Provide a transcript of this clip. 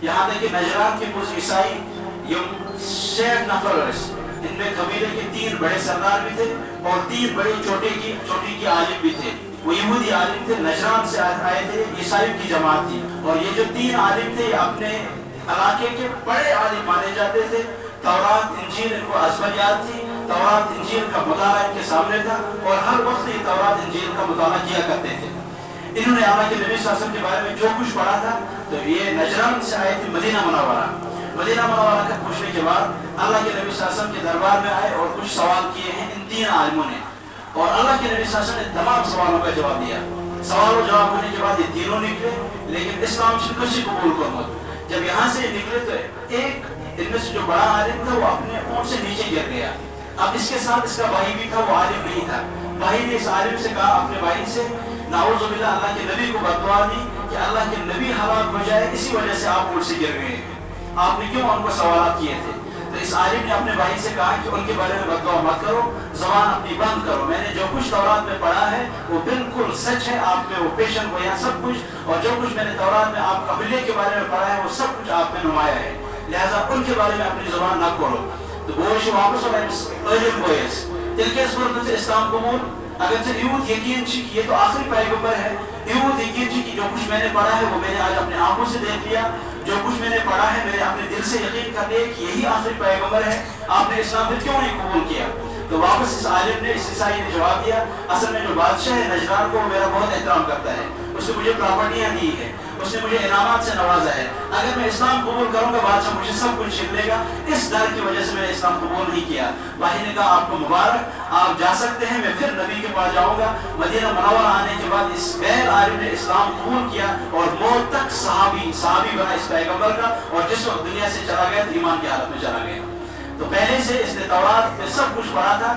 यहाँ तक कि नजरान के कुछ ईसाई शेख नफर, इनमें कबीले के 3 बड़े सरदार भी थे और 3 बड़े चोटी की आलिम भी थे। वो यहूदी आलिम थे, नजरान से आए थे, ईसाई की जमात थी। और ये जो 3 आलिम थे अपने इलाके के बड़े आलिम माने जाते थे। तौरात इंजील इनको अज़बर याद थी, तौरात इंजील का मुताला इनके सामने था और हर वक्त ये तौरात इंजील का मुताला किया करते थे। इन्होंने अल्लाह के नबी सल्लल्लाहु अलैहि वसल्लम के बारे में जो कुछ पढ़ा था, तो ये नजरान से आए थे मदीना मुनव्वरा। मदीना मुनव्वरा का पूछने के बाद अल्लाह के नबी सल्लल्लाहु अलैहि वसल्लम के दरबार में आए और कुछ सवाल किए हैं इन 3 आलिमों ने, और अल्लाह के नबी सल्लल्लाहु अलैहि वसल्लम ने तमाम सवालों का जवाब दिया। सवाल और जवाब होने के बाद ये तीनों निकले, लेकिन इस्लाम शिकशी कबूल को मत। जब यहाँ से निकले तो एक इनमें से जो बड़ा आलिम था वो अपने ऊँट से नीचे गिर गया। अब इसके साथ इसका भाई भी था, वो आलिम नहीं था। भाई ने इस आलिम से कहा, अपने भाई से, नाउज़ुबिल्लाह, अल्लाह के नबी को बददुआ दी कि अल्लाह के नबी हलाक हो जाए, इसी वजह से आप ऊँट से गिर गए, आपने क्यों उनको सवाल किए थे। तो इस आलिम ने अपने भाई से कहा कि उनके बारे में बददुआ मत करो, ज़बान अपनी बंद करो, मैंने जो कुछ तौरात में पढ़ा है वो बिल्कुल सच है, आप में वो पेशन गोया सब कुछ, और जो कुछ मैंने तौरात में आप कबीले के बारे में पढ़ा है वो सब कुछ आप में नुमाया है, लिहाजा उनके बारे में अपनी ज़बान न करो। तो वो वापस इस्लाम कबूल, अगर से यूद यकीन थी कि ये तो आखिरी पैगंबर है, यूद यकीन थी कि जो कुछ मैंने पढ़ा है वो मैंने आज अपने आंखों से देख लिया, जो कुछ मैंने पढ़ा है मैंने अपने दिल से यकीन कर लिया कि यही आखिरी पैगंबर है, आपने इस्लाम फिर क्यों नहीं कबूल किया। तो वापस इस आलिम ने, इस ईसाई ने जवाब दिया, असल में जो बादशाह है नजरान को मेरा बहुत एहतराम करता है, उसने मुझे प्रॉपर्टियाँ दी है, उसने मुझे इनामात से नवाजा है, अगर मैं इस्लाम कबूल करूंगा बादशाह मुझे सब कुछ छीन लेगा, इस डर की वजह से मैंने इस्लाम कबूल नहीं किया। भाई ने कहा, आपको मुबारक, आप जा सकते हैं, मैं फिर नबी के पास जाऊंगा। मदीना मुनव्वरा आने के बाद इस गैर आलिम ने इस्लाम कबूल किया और मौत तक सहाबी बना इस पैगंबर का, और जिस वक्त दुनिया से चला गया तो ईमान की हालत में चला गया। तो पहले से इसने तौरात में सब कुछ पढ़ा था।